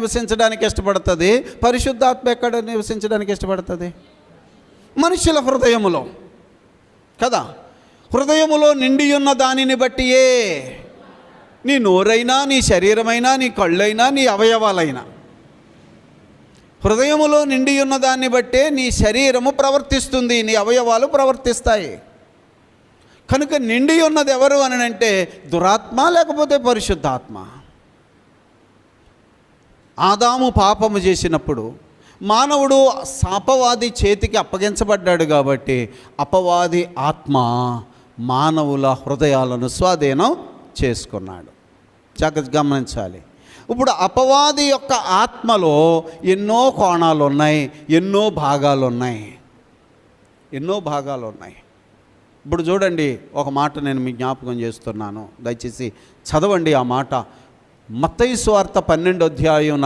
నివసించడానికి ఇష్టపడుతుంది? పరిశుద్ధాత్మ ఎక్కడ నివసించడానికి ఇష్టపడుతుంది? మనుషుల హృదయములో కదా. హృదయములో నిండి ఉన్న దానిని బట్టియే నీ నోరైనా, నీ శరీరమైనా, నీ కళ్ళైనా, నీ అవయవాలైనా, హృదయములో నిండి ఉన్న దాన్ని బట్టే నీ శరీరము ప్రవర్తిస్తుంది, నీ అవయవాలు ప్రవర్తిస్తాయి. కనుక నిండి ఉన్నది ఎవరు అని అంటే దురాత్మ లేకపోతే పరిశుద్ధాత్మ. ఆదాము పాపము చేసినప్పుడు మానవుడు అపవాది చేతికి అప్పగించబడ్డాడు కాబట్టి అపవాది ఆత్మ మానవుల హృదయాలను స్వాధీనం చేసుకున్నాడు. జాగ్రత్త గమనించాలి. ఇప్పుడు అపవాది యొక్క ఆత్మలో ఎన్నో కోణాలు ఉన్నాయి, ఎన్నో భాగాలు ఉన్నాయి. ఇప్పుడు చూడండి, ఒక మాట నేను మీ జ్ఞాపకం చేస్తున్నాను, దయచేసి చదవండి ఆ మాట. మత్తయి సువార్త 12వ అధ్యాయం